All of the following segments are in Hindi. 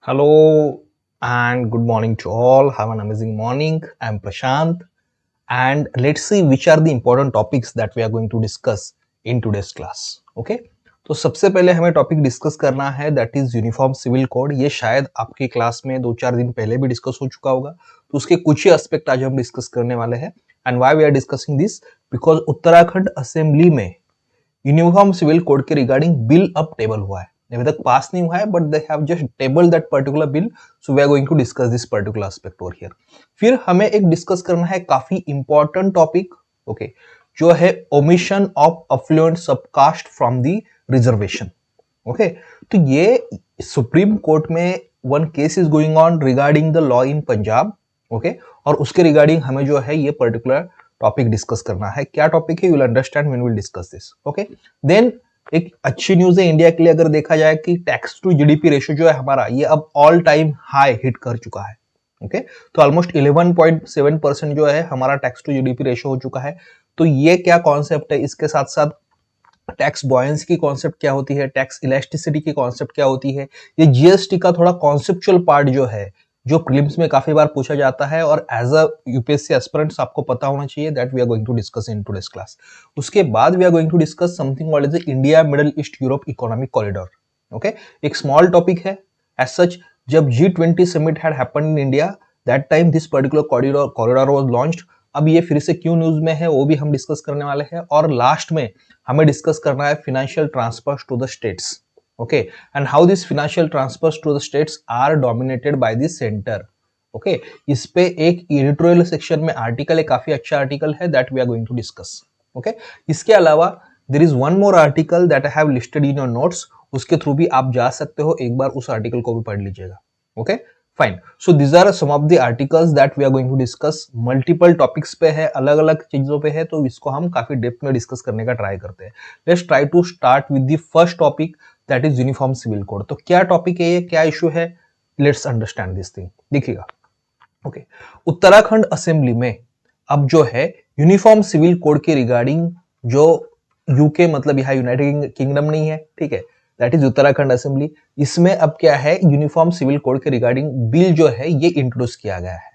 Hello and good morning to all. Have an amazing morning. I'm Prashant and let's see which are the important topics that we are going to discuss in today's class. Okay? तो सबसे पहले हमें टॉपिक डिस्कस करना है that is uniform civil code. ये शायद आपकी क्लास में 2-4 दिन पहले भी डिस्कस हो चुका होगा, तो उसके कुछ ही एस्पेक्ट आज हम डिस्कस करने वाले हैं। And why we are discussing this, because Uttarakhand assembly में यूनिफॉर्म सिविल कोड के रिगार्डिंग बिल अब टेबल हुआ है। अभी तक पास नहीं हुआ है but they have just table that particular bill, so we are going to discuss this particular aspect over here. फिर हमें एक डिस्कस करना है काफी इंपॉर्टेंट टॉपिक, ओके, जो है omission of affluent subcaste from the reservation. Okay, तो ये सुप्रीम कोर्ट में one case is going on regarding the law in Punjab. Okay, और उसके रिगार्डिंग हमें जो है ये पर्टिकुलर टॉपिक डिस्कस करना है। क्या टॉपिक है, you will understand when we will discuss this. Okay, then एक अच्छी न्यूज है इंडिया के लिए अगर देखा जाए कि टैक्स टू जीडीपी रेशियो जो है हमारा ये अब ऑल टाइम हाई हिट कर चुका है। ओके, तो ऑलमोस्ट 11.7% जो है हमारा टैक्स टू जीडीपी रेशियो हो चुका है। तो ये क्या कॉन्सेप्ट है, इसके साथ साथ टैक्स बॉयंसी की कॉन्सेप्ट क्या होती है, टैक्स इलास्टिसिटी की कॉन्सेप्ट क्या होती है, ये जीएसटी का थोड़ा कॉन्सेप्चुअल पार्ट जो है, जो प्रीलिम्स में काफी बार पूछा जाता है और एज अ यूपीएससी एस्पिरेंट्स आपको पता होना चाहिए, that we are going to discuss in today's class. उसके बाद we are going to discuss something called as India Middle East Europe Economic corridor. Okay, एक स्मॉल टॉपिक है एज सच। जब G20 summit had happened in India, that time this particular corridor was launched. अब ये फिर से क्यों न्यूज में है वो भी हम डिस्कस करने वाले हैं, और लास्ट में हमें डिस्कस करना है financial transfers to the states. Okay, and how this financial transfers to the states are dominated by the centre. Okay, इस पे एक एडिटोरियल सेक्शन में आर्टिकल है, काफी अच्छा आर्टिकल है, that we are going to discuss. Okay, इसके अलावा there is one more article that I have listed in your notes, उसके थ्रू भी आप जा सकते हो, एक बार उस आर्टिकल को भी पढ़ लीजिएगा। Okay, fine. So this are some of the articles that we are going to discuss. Multiple topics पे है, अलग अलग चीजों पे है, तो इसको हम काफी डेप्थ में डिस्कस करने का ट्राई करते हैं। Let's try to start with the first topic that is uniform civil code. तो क्या टॉपिक है ये, क्या इशू है, लेट्स अंडरस्टैंड दिस थिंग। देखिएगा, ओके, उत्तराखंड असेंबली में अब जो है यूनिफॉर्म सिविल कोड के रिगार्डिंग, जो यूके मतलब यहाँ यूनाइटेड किंगडम नहीं है, ठीक है, दैट इज उत्तराखंड असेंबली, इसमें अब क्या है, यूनिफॉर्म सिविल कोड के रिगार्डिंग बिल जो है ये इंट्रोड्यूस किया गया है।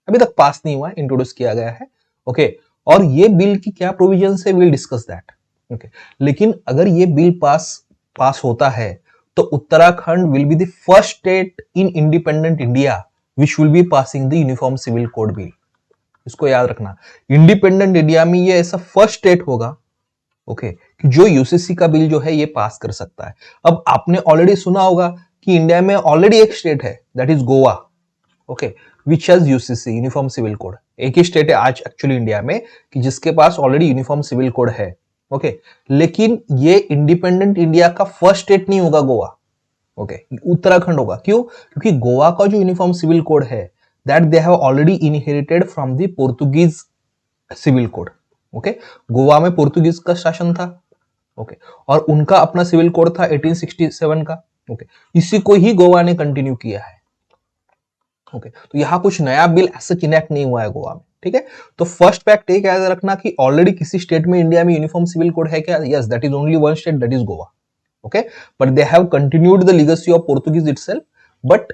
अभी तक पास नहीं हुआ है, इंट्रोड्यूस किया गया है। ओके, और ये बिल की क्या प्रोविजन है, विल डिस्कस दैट। ओके, लेकिन अगर ये बिल पास होता है तो Uttarakhand will be the first state in independent India which will be passing the uniform civil code bill. इसको याद रखना, इंडिपेंडेंट इंडिया में ये ऐसा फर्स्ट स्टेट होगा, ओके, कि जो यूसीसी का बिल जो है ये पास कर सकता है। अब आपने ऑलरेडी सुना होगा कि इंडिया में ऑलरेडी एक स्टेट है, that is Goa, okay, which has UCC uniform civil code. एक ही स्टेट है आज एक्चुअली इंडिया में कि जिसके पास ऑलरेडी यूनिफॉर्म सिविल कोड है। ओके, लेकिन ये इंडिपेंडेंट इंडिया का फर्स्ट स्टेट नहीं होगा गोवा, ओके, उत्तराखंड होगा। क्यों? क्योंकि गोवा का जो यूनिफॉर्म सिविल कोड है that they have already inherited from the Portuguese civil code. Okay, Goa में पोर्तुगीज का शासन था, ओके, और उनका अपना सिविल कोड था 1867 का। ओके, इसी को ही गोवा ने कंटिन्यू किया है। ओके, तो यहां कुछ नया बिल ऐसा इनेक्ट नहीं हुआ है गोवा में, ठीक है। तो फर्स्ट फैक्ट एक याद रखना कि ऑलरेडी किसी स्टेट में इंडिया में यूनिफॉर्म सिविल कोड है क्या? Yes, that is only one state, that is Goa. Okay, but they have continued the legacy of Portuguese itself. But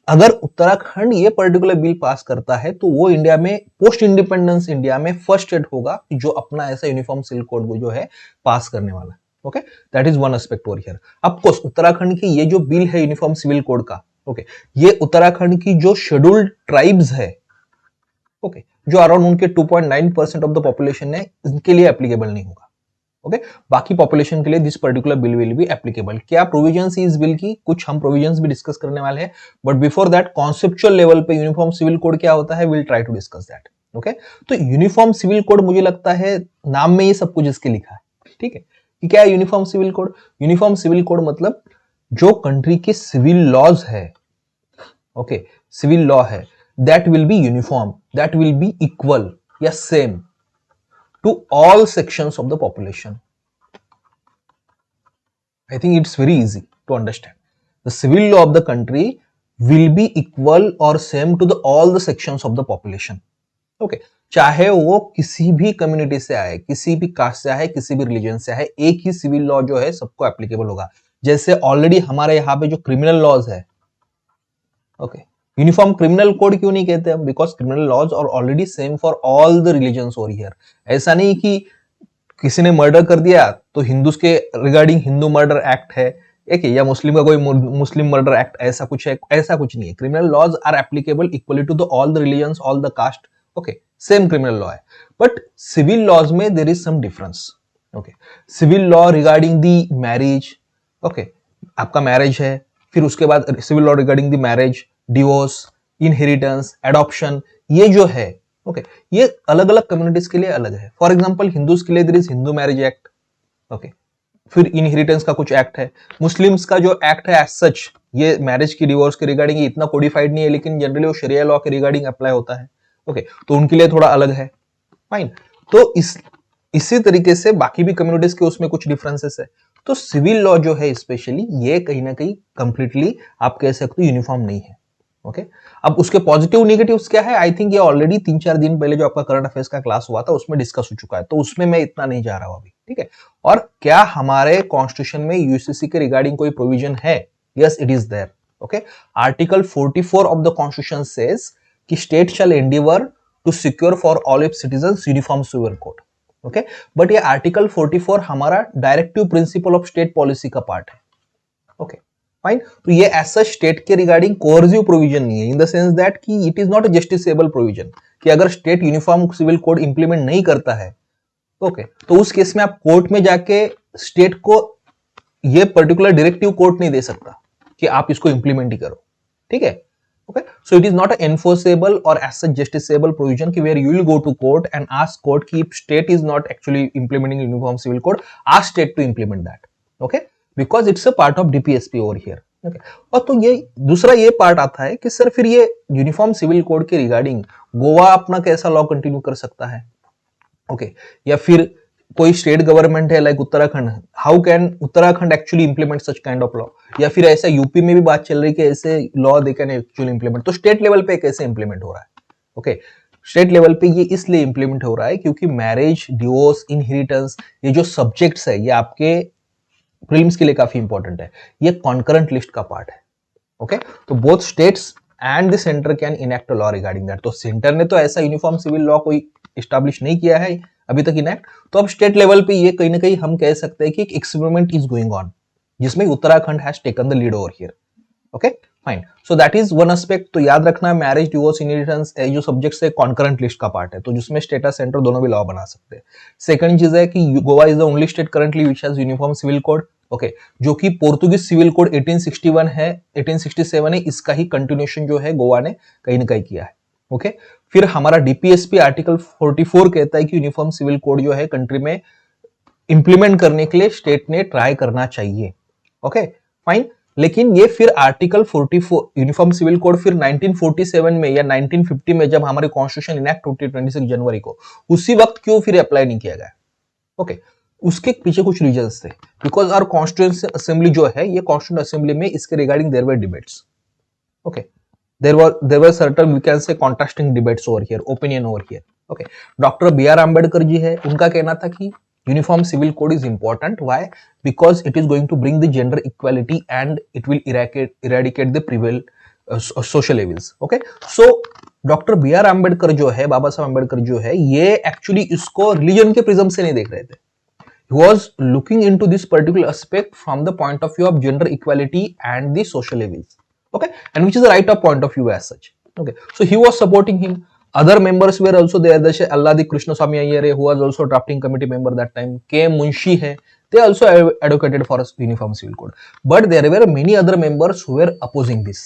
अगर उत्तराखंड ये पर्टिकुलर बिल पास करता है तो वो इंडिया में पोस्ट इंडिपेंडेंस इंडिया में फर्स्ट स्टेट होगा जो अपना ऐसा यूनिफॉर्म सिविल कोड को जो है पास करने वाला है। Okay, that is one aspect over here. Of course Uttarakhand की ये जो बिल है यूनिफॉर्म सिविल कोड का, ओके, ये उत्तराखंड की जो शेड्यूल्ड ट्राइब्स है, ओके, जो अराउंड उनके 2.9% ऑफ द पॉपुलेशन है, इनके लिए एप्लीकेबल नहीं होगा। ओके, बाकी पॉपुलेशन के लिए this particular bill will be applicable. क्या प्रोविजंस इस बिल की, कुछ हम प्रोविजंस भी डिस्कस करने वाले हैं, but before that conceptual level पे यूनिफॉर्म सिविल कोड क्या होता है, will try to discuss that. Okay, तो यूनिफॉर्म सिविल कोड मुझे लगता है नाम में ये सब कुछ इसके लिखा है, ठीक है, कि क्या है uniform civil code. Uniform civil code मतलब जो कंट्री के सिविल लॉज है, ओके, सिविल लॉ है, that will be uniform, that will be equal या same to all sections of the population. I think it's very easy to understand. The civil law of the country will be equal or same to all the sections of the population. Okay, चाहे वो किसी भी कम्युनिटी से आए, किसी भी कास्ट से आए, किसी भी रिलीजन से आए, एक ही सिविल लॉ जो है सबको एप्लीकेबल होगा। जैसे ऑलरेडी हमारे यहाँ पे जो क्रिमिनल लॉज है, ओके, यूनिफॉर्म क्रिमिनल कोड क्यों नहीं कहते हम? Because criminal laws are already same for all the religions over here. ऐसा नहीं कि किसी ने मर्डर कर दिया तो हिंदूज के रिगार्डिंग हिंदू मर्डर एक्ट है, एक या मुस्लिम का कोई मुस्लिम मर्डर एक्ट, ऐसा कुछ है, ऐसा कुछ नहीं है। Criminal laws are applicable equally to the all the religions, all the caste, okay, same criminal law है। बट सिविल लॉज में there is some difference. Okay, civil law regarding the marriage, okay, आपका मैरिज है, फिर उसके बाद civil law regarding the marriage, divorce, inheritance, adoption, ये जो है, ओके, ये अलग अलग कम्युनिटीज के लिए अलग है। फॉर एग्जांपल हिंदूज के लिए there is Hindu marriage act, okay, फिर इनहेरिटेंस का कुछ एक्ट है। मुस्लिम्स का जो एक्ट है एज सच, ये मैरिज की, डिवोर्स के रिगार्डिंग ये इतना कोडिफाइड नहीं है, लेकिन जनरली वो शरिया लॉ के रिगार्डिंग अप्लाई होता है, ओके, तो उनके लिए थोड़ा अलग है, फाइन। तो इसी तरीके से बाकी भी कम्युनिटीज के उसमें कुछ डिफरेंसेस है। तो सिविल लॉ जो है स्पेशली, ये कहीं ना कहीं कंप्लीटली आप कह सकते हो यूनिफॉर्म नहीं है, ओके। अब उसके पॉजिटिव नेगेटिव्स क्या है, आई थिंक ये ऑलरेडी 3-4 दिन पहले जो आपका करंट अफेयर्स का क्लास हुआ था उसमें डिस्कस हो चुका है, तो उसमें मैं इतना नहीं जा रहा हूं अभी, ठीक है। और क्या हमारे कॉन्स्टिट्यूशन में यूसीसी के रिगार्डिंग कोई प्रोविजन है? Yes, it is there, okay. Article 44 of the constitution says कि state shall endeavour to secure for all its citizens uniform civil code, okay. But ये आर्टिकल 44 हमारा directive principle of state policy का पार्ट है, ओके, फाइन। तो ये ऐसा स्टेट के रिगार्डिंग कोर्सिव प्रोविजन नहीं है, इन द सेंस दैट कि it is not a justiciable provision, कि अगर state uniform civil code implement नहीं करता है, ओके, तो उस केस में आप कोर्ट में जाके स्टेट को ये पर्टिकुलर डायरेक्टिव कोर्ट नहीं दे सकता कि आप इसको इंप्लीमेंट ही करो, ठीक है, okay. So it is not a enforceable और एज सच जस्टिसेबल प्रोविजन कि where you will go to court and ask court कि state is not actually implementing uniform civil code, ask state to implement that, okay, because it's a part of DPSP over here, okay. और तो ये दूसरा ये पार्ट आता है कि सर फिर ये यूनिफॉर्म सिविल कोड के रिगार्डिंग गोवा अपना कैसा लॉ कंटिन्यू कर सकता है, ओके, या फिर कोई स्टेट गवर्नमेंट है like Uttarakhand, how can Uttarakhand actually implement such kind of law, या फिर ऐसा यूपी में भी बात चल रही है कि ऐसे law they can actually implement, तो स्टेट लेवल पे कैसे इंप्लीमेंट हो रहा है, ओके। स्टेट लेवल पे ये इसलिए इंप्लीमेंट हो रहा है क्योंकि मैरिज, डिवोर्स, इनहेरिटेंस, ये जो सब्जेक्ट्स है ये आपके प्रीलिम्स के लिए काफी इंपॉर्टेंट है, ये कॉन्करेंट लिस्ट का पार्ट है, ओके। तो both states and the centre can enact a law regarding that. तो सेंटर ने तो ऐसा यूनिफॉर्म सिविल लॉ कोई स्टैब्लिश नहीं किया है अभी तक इनेक्ट, तो अब स्टेट लेवल पे ये कहीं ना कहीं हम कह सकते हैं कि एक एक्सपेरिमेंट इज गोइंग ऑन, जिसमें Uttarakhand has taken the lead over here, okay, fine. So that is one aspect. तो याद रखना, मैरिज, डिवोर्स, इनहेरिटेंस जो सब्जेक्ट्स है कॉन्करेंट लिस्ट का पार्ट है, तो जिसमें स्टेट और सेंटर दोनों भी लॉ बना सकते हैं। सेकंड चीज है कि Goa is the only state currently which has uniform civil code, okay, जो कि पोर्तुगीज सिविल कोड 1861 है, 1867 है, इसका ही कंटिन्यूएशन जो है गोवा ने कहीं ना कहीं किया है, ओके। फिर हमारा डीपीएसपी आर्टिकल 44 कहता है कि यूनिफॉर्म सिविल कोड जो है कंट्री में इंप्लीमेंट करने के लिए स्टेट ने ट्राई करना चाहिए, ओके, फाइन। लेकिन ये फिर आर्टिकल 44 यूनिफॉर्म सिविल कोड फिर 1947 में या 1950 में जब हमारे कॉन्स्टिट्यूशन इनेक्ट होती है 26 जनवरी को, उसी वक्त क्यों फिर अप्लाई नहीं किया गया, ओके। उसके पीछे कुछ रीजंस थे, बिकॉज आवर कॉन्स्टिट्यूएंट असेंबली जो है, ये कॉन्स्टिट्यूएंट असेंबली में इसके regarding there were debates, okay, there were certain, we can say, contrasting debates over here, opinion over here, okay. Doctor B R Ambedkar ji है, उनका कहना था कि uniform civil code is important, why, because it is going to bring the gender equality and it will eradicate the prevail social evils, okay. So doctor B R Ambedkar जो है, बाबा साहब अम्बेडकर जो है, ये एक्चुअली इसको रिलीजन के प्रिज्म से नहीं देख रहे थे, he was looking into this particular aspect from the point of view of gender equality and the social evils, okay, and which is the right of point of view as such, okay. So he was supporting him. Other members were also there, जैसे अल्लादी कृष्ण स्वामी Iyer, who was also drafting committee member that time, के मुंशी है, they also advocated for a uniform civil code, but there were many other members who were opposing this,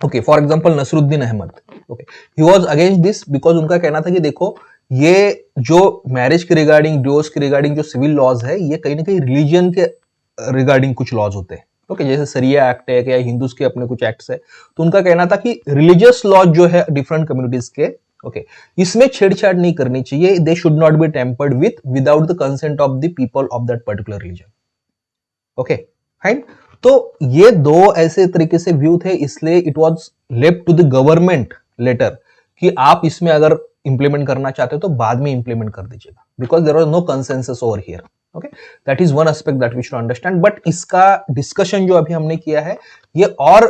okay. For example, Nasruddin Ahmad, okay, he was against this because उनका कहना था कि देखो, ये जो मैरिज के रिगार्डिंग, डिवोर्स के रिगार्डिंग जो सिविल लॉज है, ये कहीं ना कहीं रिलीजन के रिगार्डिंग कुछ लॉज होते हैं, ओके, जैसे सरिया एक्ट है या हिंदूज के अपने कुछ एक्ट्स है। तो उनका कहना था कि रिलीजियस लॉज जो है डिफरेंट कम्युनिटीज के, ओके, इसमें छेड़छाड़ नहीं करनी चाहिए, they should not be tampered without the consent of the people of that particular religion, okay, fine. तो ये दो ऐसे तरीके से व्यू थे, इसलिए it was left to the government later कि आप इसमें अगर इंप्लीमेंट करना चाहते हो तो बाद में इंप्लीमेंट कर दीजिएगा, because there was no consensus over here, okay. That is one aspect that we should understand. But इसका डिस्कशन जो अभी हमने किया है, ये और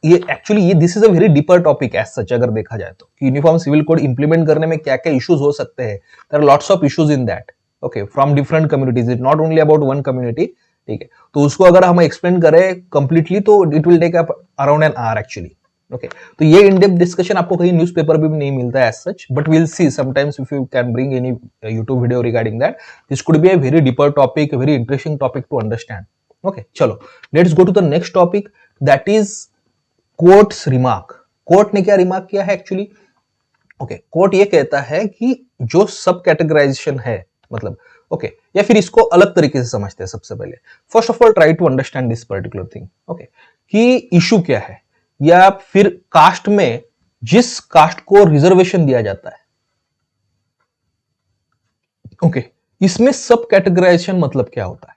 ये एक्चुअली ये this is a very deeper topic as such, अगर देखा जाए तो यूनिफॉर्म सिविल कोड इंप्लीमेंट करने में क्या क्या इश्यूज हो सकते हैं, there are lots of issues in that, okay, from different communities, it not only about one community, ठीक है। तो उसको अगर हम एक्सप्लेन करें कंप्लीटली तो it will take up around an hour actually, okay. तो ये इन डेप्थ डिस्कशन आपको कहीं न्यूज़पेपर भी नहीं मिलता है as such, but will see sometimes if you can bring any YouTube video regarding that, this could be a very deeper topic, very interesting topic to understand, okay. चलो let's go to the next topic, that is court's remark. Court ने क्या रिमार्क किया है एक्चुअली, ओके, कोर्ट ये कहता है कि जो सब कैटेगराइजेशन है, मतलब ओके, या फिर इसको अलग तरीके से समझते हैं। सबसे पहले first of all try to understand this particular thing, okay, कि इशू क्या है, या फिर कास्ट में जिस कास्ट को रिजर्वेशन दिया जाता है, ओके, इसमें सब कैटेगराइजेशन मतलब क्या होता है,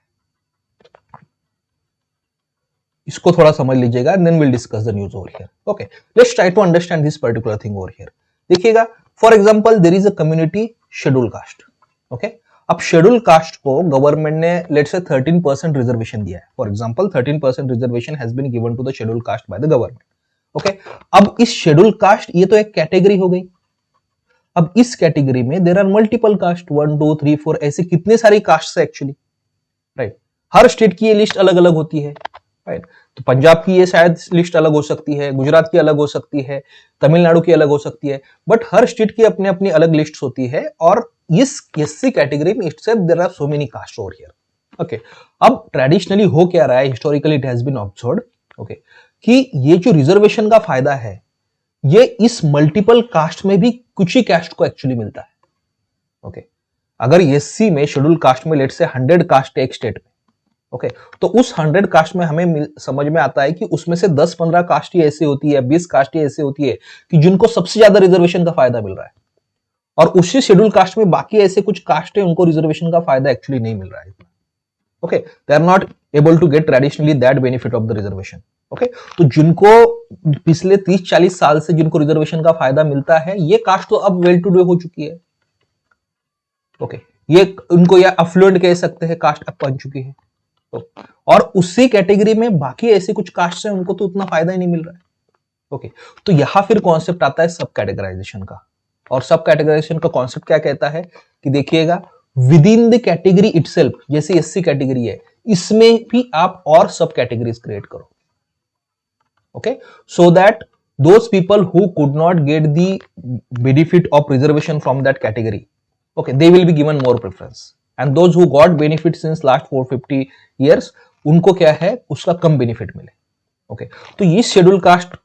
इसको थोड़ा समझ लीजिएगा, then will discuss the news over here, okay. Let's try to understand this particular thing over here. देखिएगा, for example there is a community scheduled caste, okay. अब शेड्यूल कास्ट को गवर्नमेंट ने लेट्स से 13% रिजर्वेशन दिया है, for example 13% reservation has been given to the schedule caste by the government, okay. अब इस शेड्यूल कास्ट, ये तो एक कैटेगरी हो गई। अब इस कैटेगरी में देयर आर मल्टीपल कास्ट, 1 2 3 4 ऐसे कितने सारी कास्ट है एक्चुअली, राइट। हर स्टेट की ये लिस्ट अलग अलग होती है, राइट। तो पंजाब की ये शायद लिस्ट अलग हो सकती है, गुजरात की अलग हो सकती है, तमिलनाडु की अलग हो सकती है, बट हर स्टेट की अपनी अपनी अलग लिस्ट होती है। और इस एससी कैटेगरी में itself there are so many caste over here, okay. अब ट्रेडिशनली हो क्या रहा है, historically it has been observed, okay, कि ये जो रिजर्वेशन का फायदा है, ये इस मल्टीपल कास्ट में भी कुछ ही कास्ट को एक्चुअली मिलता है, ओके। अगर एससी में शेड्यूल कास्ट में लेट से 100 कास्ट है एक स्टेट में, ओके, तो उस 100 कास्ट में हमें समझ में आता है कि उसमें से 10-15 कास्ट ही ऐसी होती है, 20 कास्ट ही ऐसी होती है कि जिनको सबसे ज्यादा रिजर्वेशन का फायदा मिल रहा है, और उसी शेड्यूल कास्ट में बाकी ऐसे कुछ कास्ट है उनको रिजर्वेशन का फायदा एक्चुअली नहीं मिल रहा है, okay. They are not able to get traditionally that benefit of the reservation, okay. तो जिनको पिछले 30-40 साल से जिनको रिजर्वेशन का फायदा मिलता है, ये कास्ट तो अब वेल टू डू हो चुकी है, ओके। ये उनको या अफ्लुएंट कह सकते हैं, कास्ट अब बन चुकी है। तो और उसी कैटेगरी में बाकी ऐसे कुछ कास्ट हैं उनको तो उतना फायदा ही नहीं मिल रहा है, ओके। तो यहां फिर कॉन्सेप्ट आता है सब कैटेगराइजेशन का। और सब कैटेगराइजेशन का कॉन्सेप्ट क्या कहता है कि देखिएगा, with in the category itself, जैसे एससी कैटेगरी है, इसमें भी आप और सब कैटेगरीज क्रिएट करो, okay, so that those people who could not get the benefit of reservation from that category, okay, they will be given more preference, and those who got benefit since last 450 years, उनको क्या है, उसका कम बेनिफिट मिले, ओके। तो ये शेड्यूल कास्ट,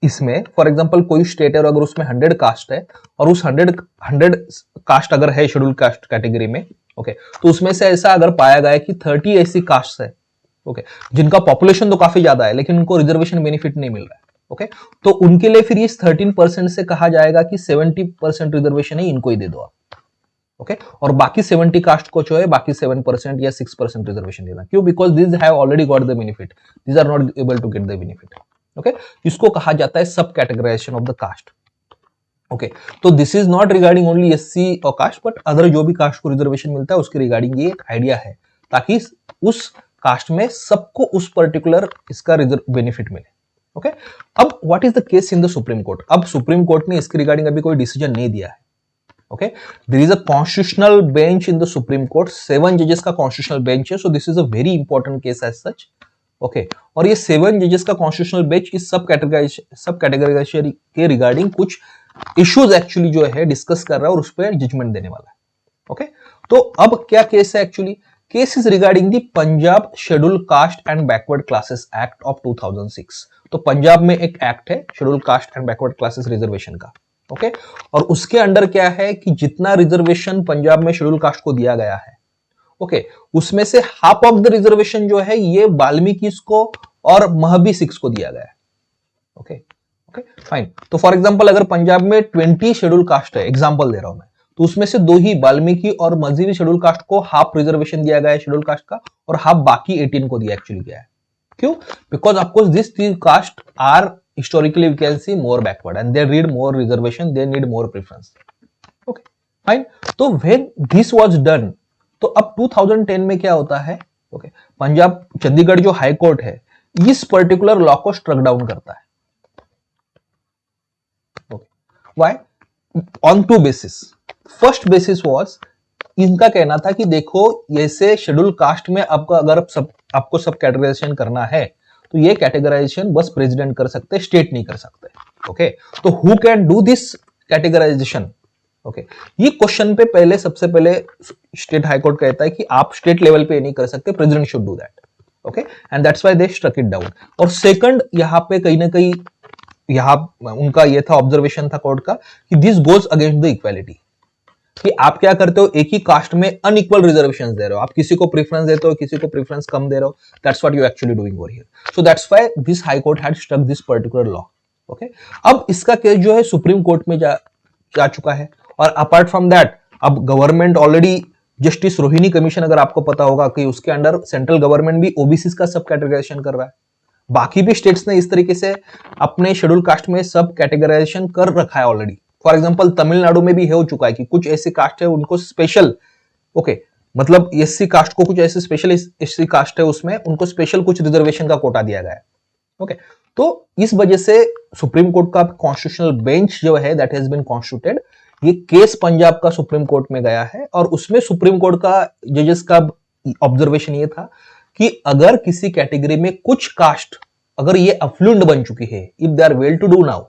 इसमें फॉर एग्जांपल कोई स्टेट है और अगर उसमें 100 कास्ट है, और उस 100 कास्ट अगर है शेड्यूल कास्ट कैटेगरी में, ओके, तो उसमें से ऐसा अगर पाया गया कि 30 ऐसी कास्ट है, ओके, जिनका पॉपुलेशन तो काफी ज्यादा है लेकिन उनको रिजर्वेशन बेनिफिट नहीं मिल रहा है, ओके, तो उनके लिए फिर इस 13% से कहा जाएगा कि 70% रिजर्वेशन है, इनको ही दे दो आप, ओके। और बाकी 70 कास्ट को जो है बाकी 7% या 6% रिजर्वेशन देना, क्यों, because this have already got the benefit, this are not able to get the benefit, okay. इसको कहा जाता है subcategorization of the caste, okay. तो this is not regarding only SC और कास्ट, बट अदर जो भी कास्ट को रिजर्वेशन मिलता है उसके रिगार्डिंग ये एक आइडिया है, ताकि उस कास्ट में सबको उस पर्टिकुलर इसका बेनिफिट मिले, ओके। अब what is the case in the supreme court, अब सुप्रीम कोर्ट ने इसके रिगार्डिंग अभी कोई डिसीजन नहीं दिया है, okay. There is a constitutional bench in the supreme court, 7 जजेस का कॉन्स्टिट्यूशनल बेंच है, so this is a very important case as such, okay. और ये 7 जजेस का कॉन्स्टिट्यूशनल बेंच इस सब कैटेगराइजेशन के रिगार्डिंग कुछ इश्यूज एक्चुअली जो है डिस्कस कर रहा है और उस पर जजमेंट देने वाला है, ओके। तो अब क्या केस है actually, case is regarding the Punjab schedule caste and backward classes act of 2006। तो पंजाब में एक एक्ट है schedule caste and backward classes reservation का, ओके। और उसके अंडर क्या है कि जितना रिजर्वेशन पंजाब में शेड्यूल कास्ट को दिया गया है, ओके, उसमें से हाफ ऑफ द रिजर्वेशन जो है ये वाल्मीकि को और महबी सिक्स को दिया गया है, ओके, ओके, फाइन। तो फॉर एग्जांपल अगर पंजाब में 20 शेड्यूल कास्ट है, एग्जांपल दे रहा हूं मैं, तो उसमें से 2 ही वाल्मीकि और मजीबी शेड्यूल कास्ट को हाफ रिजर्वेशन दिया गया है शेड्यूल कास्ट का, और हाफ बाकी 18 को दिया एक्चुअली गया है, क्यों, because of course this 3 caste are historically we can see more backward and they need more reservation, they need more preference, okay, fine। तो when this was done, तो अब 2010 में क्या होता है, okay, पंजाब चंडीगढ़ जो हाई कोर्ट है, इस पर्टिकुलर लॉ को स्ट्रक डाउन करता है। Why? On two basis. First basis was, इनका कहना था कि देखो ऐसे शेड्यूल कास्ट में आपको सब कैटेगराइजेशन करना है तो ये कैटेगराइजेशन बस प्रेसिडेंट कर सकते, स्टेट नहीं कर सकते। ओके, तो who can do this categorisation? Okay, ये क्वेश्चन पे पहले सबसे पहले स्टेट हाईकोर्ट कहता है कि आप स्टेट लेवल पे नहीं कर सकते, president should do that. Okay, and that's why they struck it down. और सेकंड, यहां पे कहीं ना कहीं यहां उनका ये था, ऑब्जर्वेशन था कोर्ट का कि this goes against the equality, कि आप क्या करते हो, एक ही कास्ट में अनइक्वल रिजर्वेशंस दे रहे हो, आप किसी को प्रेफरेंस देते हो, किसी को प्रेफरेंस कम दे रहे हो। That's what you actually doing over here. So that's why this high court had struck this particular law. Okay, अब इसका केस जो है सुप्रीम कोर्ट में जा चुका है। और अपार्ट फ्रॉम दैट, अब government already, justice Rohini commission अगर आपको पता होगा कि उसके अंडर सेंट्रल गवर्नमेंट भी ओबीसी का सब कैटेगराइजेशन कर रहा है। बाकी भी स्टेट्स ने इस तरीके से अपने शेड्यूल कास्ट में सब कैटेगराइजेशन कर रखा है ऑलरेडी। फॉर एग्जांपल तमिलनाडु में भी हो चुका है कि कुछ ऐसी कास्ट है उनको स्पेशल, ओके, मतलब एससी कास्ट को कुछ ऐसे स्पेशल एससी कास्ट है उसमें उनको स्पेशल कुछ रिजर्वेशन का कोटा दिया गया है। ओके, तो इस वजह से सुप्रीम कोर्ट का कॉन्स्टिट्यूशनल बेंच जो है दैट हैज बीन कॉन्स्टिट्यूटेड, ये केस पंजाब का सुप्रीम कोर्ट में गया है। और उसमें सुप्रीम कोर्ट का जजेस का ऑब्जर्वेशन ये था कि अगर किसी कैटेगरी में कुछ कास्ट अगर ये अफ्लुएंट बन चुकी है, if they are well to do now,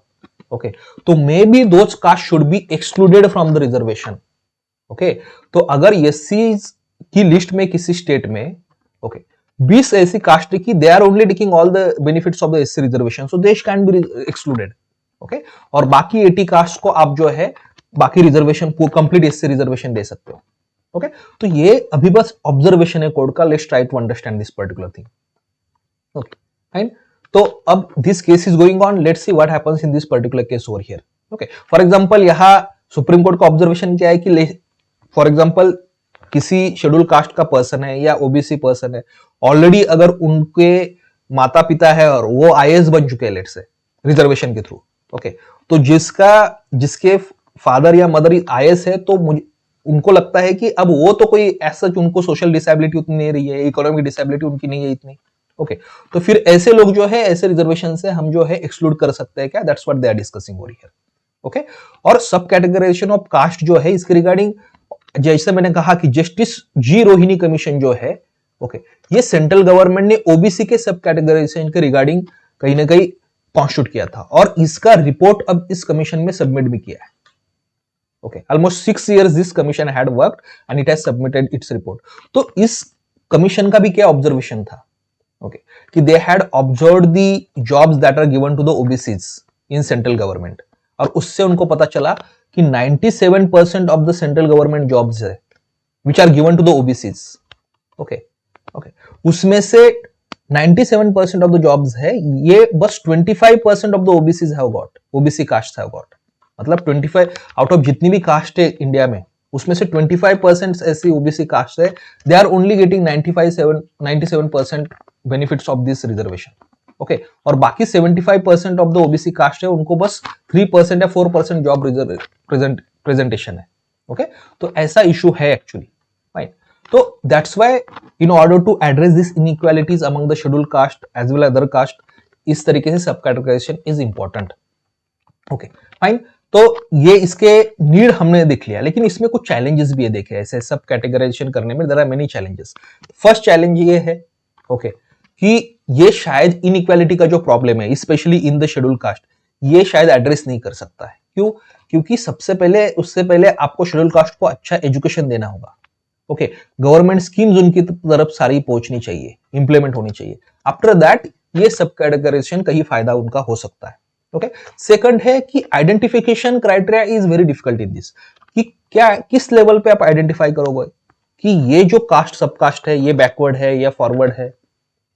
okay, तो maybe those caste should be excluded from the reservation. Okay, तो अगर एससी की लिस्ट में किसी स्टेट में, ओके, 20 ऐसी कास्ट की, they are only taking all the benefits of the SC reservation, so they can be excluded. Okay, और बाकी 80 कास्ट को आप जो है बाकी रिजर्वेशन कंप्लीट एससी रिजर्वेशन दे सकते हो। ओके, तो ये अभी बस ऑब्जर्वेशन है कोर्ट का। Let's try to understand this particular thing. Okay, fine. तो अब this case is going on, let's see what happens in this particular case over here. Okay, for example यहां सुप्रीम कोर्ट का ऑब्जर्वेशन क्या है कि फॉर एग्जांपल किसी शेड्यूल कास्ट का पर्सन है या ओबीसी पर्सन है, ऑलरेडी अगर उनके माता पिता है और वो आईएएस बन चुके हैं लेट्स से रिजर्वेशन के थ्रू, ओके, तो जिसके फादर या मदर आईएएस है, तो उनको लगता है कि अब वो तो कोई ऐसा, उनको सोशल डिसेबिलिटी उतनी नहीं रही है, इकोनॉमिक डिसेबिलिटी उनकी नहीं है इतनी। ओके, तो फिर ऐसे लोग जो है ऐसे रिजर्वेशन से हम जो है एक्सक्लूड कर सकते हैं क्या? That's what they are discussing over here. Okay, और सब कैटेगराइजेशन ऑफ कास्ट जो है इसके रिगार्डिंग, जैसे मैंने कहा कि जस्टिस जी रोहिणी कमीशन जो है, ओके, ये सेंट्रल गवर्नमेंट ने ओबीसी के सब कैटेगराइजेशन के रिगार्डिंग कहीं ना कहीं कॉन्स्टिट्यूट किया था और इसका रिपोर्ट अब इस कमीशन में सबमिट भी किया है। Okay, almost 6 years this commission had worked and it has submitted its report. तो इस कमीशन का भी क्या ऑब्जर्वेशन था? Okay, कि they had observed the jobs that are given to the OBCs in central government और उससे उनको पता चला कि 97% of the central government jobs है which are given to the OBCs. Okay, okay, उसमें से 97% of the jobs है, ये बस 25% of the OBCs have got, OBC caste have got. मतलब 25 आउट ऑफ जितनी भी कास्ट है इंडिया में, उसमें से 25% ऐसी ओबीसी कास्ट है, they are only getting 97% benefits of this reservation. Okay, और बाकी 75% ऑफ द ओबीसी कास्ट है, उनको बस 3% या 4% जॉब प्रेजेंटेशन है। ओके, तो ऐसा इशू है एक्चुअली। फाइन, तो that's why in order to address this inequalities among the schedule caste as well other caste, इस तरीके से sub categorization is important. Okay, fine, तो ये इसके नीड हमने देख लिया, लेकिन इसमें कुछ चैलेंजेस भी है देखे ऐसे सब कैटेगराइजेशन करने में। There are many challenges. First challenge ये है, ओके, कि ये शायद इनइक्वालिटी का जो प्रॉब्लम है specially in the schedule caste, ये शायद एड्रेस नहीं कर सकता है। क्यों? क्योंकि उससे पहले आपको शेड्यूल कास्ट को अच्छा एजुकेशन देना होगा। ओके, गवर्नमेंट स्कीम्स उनकी तरफ सारी पहुंचनी चाहिए, इंप्लीमेंट होनी चाहिए। आफ्टर दैट ये सब कैटेगराइजेशन का ही फायदा उनका हो सकता है। ओके, सेकंड है कि identification criteria is very difficult in this, कि क्या किस लेवल पे आप आइडेंटिफाई करोगे कि ये जो कास्ट सब कास्ट है ये बैकवर्ड है या फॉरवर्ड है।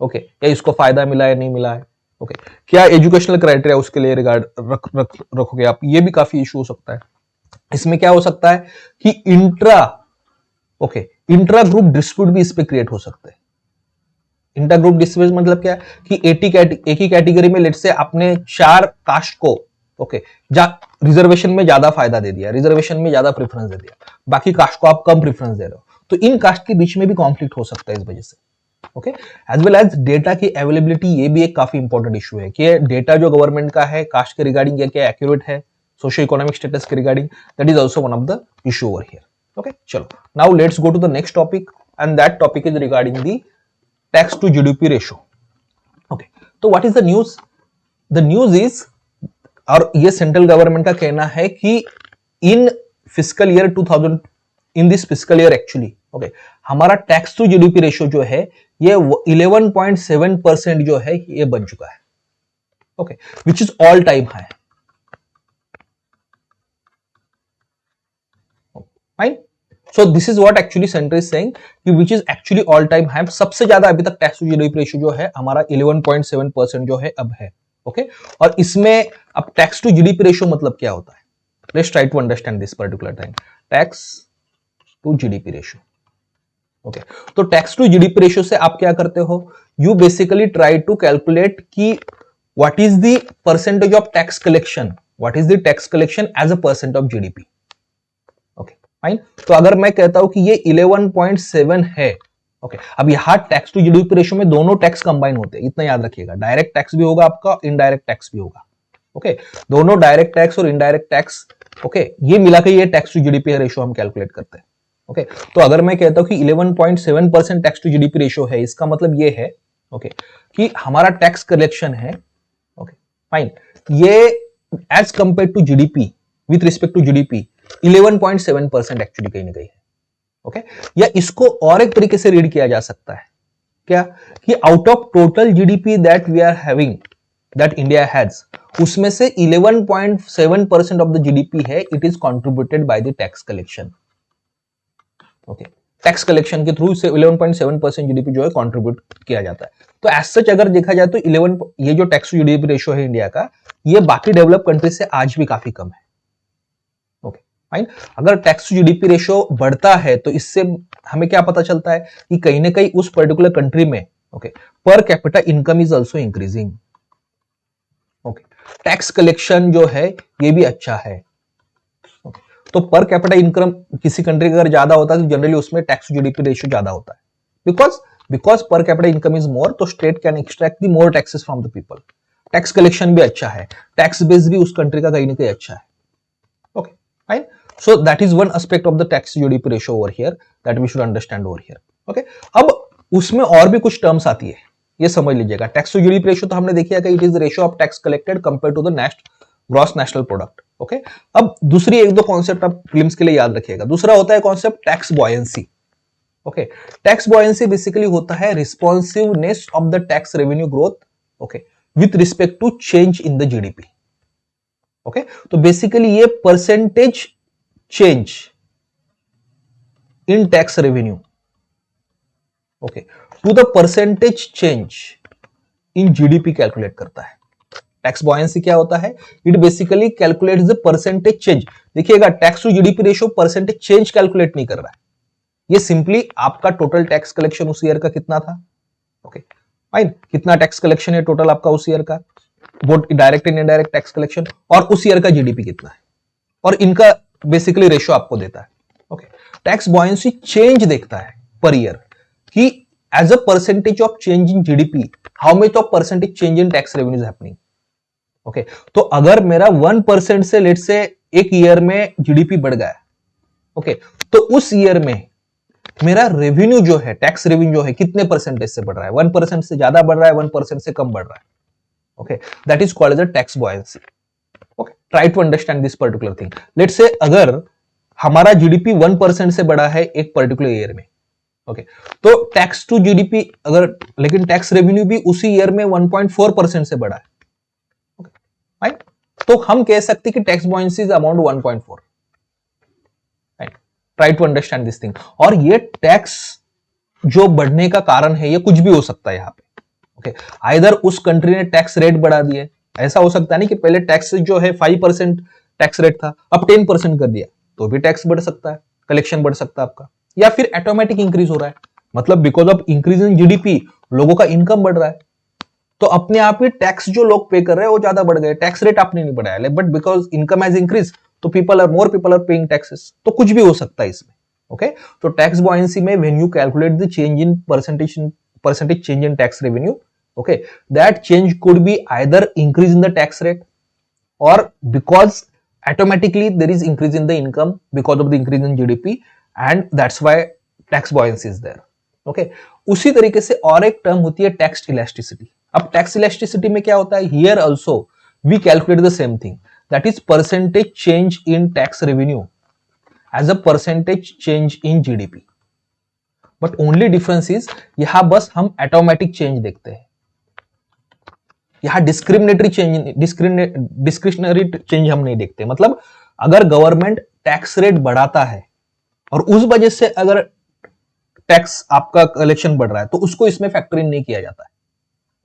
ओके, या इसको फायदा मिला है नहीं मिला है। ओके, क्या एजुकेशनल क्राइटेरिया उसके लिए रिगार्ड रखोगे आप, ये भी काफी इशू हो सकता है। इसमें क्या हो सकता है कि इंट्रा ग्रुप डिस्प्यूट भी इस पे क्रिएट हो सकते हैं। इंटर ग्रुप डिस्प्यूट मतलब क्या है कि एक ही कैटेगरी में लेट से आपने 4 कास्ट को, ओके, रिजर्वेशन में ज्यादा फायदा दे दिया, रिजर्वेशन में ज्यादा प्रेफरेंस दे दिया, बाकी कास्ट को आप कम प्रेफरेंस दे रहे हो, तो इन कास्ट के बीच में भी कॉन्फ्लिक्ट हो सकता है इस वजह से। Okay, as well as data की अवेलेबिलिटी, ये भी एक काफी इंपॉर्टेंट इशू है कि डेटा जो गवर्नमेंट का है कास्ट के रिगार्डिंग क्या एक्यूरेट है, सोशियो इकोनॉमिक स्टेटस के regarding, that is also one of the issue over here. Okay, चलो now let's go to the next topic and that topic is regarding the tax to GDP ratio. Okay, तो what is the news? The news is, और ये सेंट्रल गवर्नमेंट का कहना है कि in fiscal year 2000, in this fiscal year actually, okay, हमारा टैक्स टू जीडीपी रेशियो जो है ये 11.7% जो है ये बन चुका है। Okay, which is all time high. Fine, so this is what actually centre is saying कि which is actually all time high. सबसे ज्यादा अभी तक टैक्स टू जीडीपी रेशियो जो है हमारा 11.7% जो है अब है। ओके, और इसमें अब टैक्स टू जीडीपी रेशियो मतलब क्या होता है? Let's try to understand this particular thing, tax to GDP ratio. Okay, तो टैक्स टू जीडीपी रेशियो से आप क्या करते हो? You basically try to calculate कि what is the percentage of tax collection, what is the tax collection as a percent of GDP. Okay, fine, तो अगर मैं कहता हूं कि ये 11.7 है, ओके, अब यहां टैक्स टू जीडीपी रेशियो में दोनों टैक्स कंबाइन होते हैं, इतना याद रखिएगा, डायरेक्ट टैक्स भी होगा आपका, इनडायरेक्ट टैक्स भी होगा। ओके, दोनों डायरेक्ट टैक्स और इनडायरेक्ट टैक्स, ओके, ये मिला के ये टैक्स टू जीडीपी रेशियो हम कैलकुलेट करते हैं। ओके, तो अगर मैं कहता हूं कि 11.7% टैक्स टू जीडीपी रेशियो है, इसका मतलब ये है, ओके, कि हमारा टैक्स कलेक्शन है, ओके, फाइन, ये as compare to GDP, with respect to GDP 11.7% actually कहीं ना कहीं है। ओके, या इसको और एक तरीके से रीड किया जा सकता है क्या, कि out of total GDP that we are having, that India has, उसमें से 11.7% ऑफ द जीडीपी है, it is contributed by the tax collection. Okay, tax collection के थ्रू से 11.7% जीडीपी जो है कंट्रीब्यूट किया जाता है। तो एज सच अगर देखा जाए तो 11, ये जो टैक्स टू जीडीपी रेशियो है इंडिया का, ये बाकी डेवलप कंट्रीज से आज भी काफी कम है। ओके, फाइन, अगर टैक्स टू जीडीपी रेशियो बढ़ता है तो इससे हमें क्या पता चलता है कि कहीं ना कहीं उस पर्टिकुलर कंट्री में, okay, per capita income is also increasing. Okay, tax collection जो है ये भी अच्छा है। तो पर कैपिटा इनकम किसी कंट्री का अगर ज्यादा होता है तो जनरली उसमें टैक्स टू जीडीपी रेशियो ज्यादा होता है, because per capita income is more, तो state can extract the more taxes from the people. Tax collection भी अच्छा है, टैक्स बेस भी उस कंट्री का कहीं ना कहीं अच्छा है। Okay, fine, so that is one aspect of the tax GDP ratio over here that we should understand over here. Okay, अब उसमें और भी कुछ टर्म्स आती है, ये समझ लीजिएगा। टैक्स टू जीडीपी रेशियो तो हमने देखा कि it is the ratio of tax collected compare to the next gross national product. Okay, अब दूसरी एक दो कॉन्सेप्ट आप फिल्म्स के लिए याद रखिएगा। दूसरा होता है concept tax buoyancy. Okay, tax buoyancy basically होता है responsiveness of the tax revenue growth, okay, with respect to change in the GDP. Okay, तो बेसिकली ये percentage change in tax revenue, okay, to the percentage change in GDP calculate करता है। टैक्स बॉयंसी क्या होता है? It basically calculates the percentage change. देखिएगा, tax to GDP ratio percentage change calculate नहीं कर रहा है, ये सिंपली आपका टोटल टैक्स कलेक्शन उस ईयर का कितना था। ओके, फाइन, कितना टैक्स कलेक्शन है टोटल आपका उस ईयर का, both direct and indirect tax collection, और उस ईयर का जीडीपी कितना है, और इनका बेसिकली रेशियो आपको देता है। ओके, टैक्स बॉयंसी चेंज देखता है पर ईयर कि as a percentage of change in GDP how much of percentage change in tax revenues happening. Okay, तो अगर मेरा 1% से लेट से एक ईयर में जीडीपी बढ़ गया, ओके, तो उस ईयर में मेरा रेवेन्यू जो है, टैक्स रेवेन्यू जो है, कितने परसेंटेज से बढ़ रहा है? 1% से ज्यादा बढ़ रहा है, 1% से कम बढ़ रहा है। Okay, that is called as a tax buoyancy. Okay, try to understand this particular thing. Let's say अगर हमारा जीडीपी 1% से बढ़ा है एक पर्टिकुलर ईयर में, ओके, तो टैक्स टू जीडीपी अगर, लेकिन टैक्स रेवेन्यू भी उसी ईयर में 1.4% से बढ़ा है, राइट, तो हम कह सकते हैं कि tax buoyancy is amount 1.4। Right, try to understand this thing. और ये टैक्स जो बढ़ने का कारण है, ये कुछ भी हो सकता है यहां पे। ओके, आइदर उस कंट्री ने टैक्स रेट बढ़ा दिए, ऐसा हो सकता है नहीं कि पहले टैक्स जो है 5% टैक्स रेट था, अब 10% कर दिया, तो भी टैक्स बढ़ सकता है, कलेक्शन बढ़ सकता है आपका। या फिर ऑटोमेटिक इंक्रीज हो रहा है, मतलब because of increase in GDP लोगों का इनकम बढ़ रहा है, तो अपने आप ही टैक्स जो लोग पे कर रहे हैं वो ज्यादा बढ़ गए, टैक्स रेट आपने नहीं बढ़ाया, but because income has increase, तो more people are paying taxes. तो कुछ भी हो सकता है इसमें। ओके, तो टैक्स बॉयंसी में when you calculate the change in percentage percentage change in tax revenue. Okay, that change could be either increase in the tax rate or because automatically there is increase in the income because of the increase in GDP and that's why tax buoyancy is there. Okay, उसी तरीके से और एक टर्म होती है टैक्स इलास्टिसिटी. अब टैक्स इलास्टिसिटी में क्या होता है, here also we calculate the same thing, that is percentage change in tax revenue as a percentage change in GDP. But only difference is यहां बस हम ऑटोमेटिक चेंज देखते हैं, यहां डिस्क्रिमिनेटरी चेंज, डिस्क्रिशनरी चेंज हम नहीं देखते. मतलब अगर गवर्नमेंट टैक्स रेट बढ़ाता है और उस वजह से अगर टैक्स आपका कलेक्शन बढ़ रहा है तो उसको इसमें फैक्टर इन नहीं किया जाता है.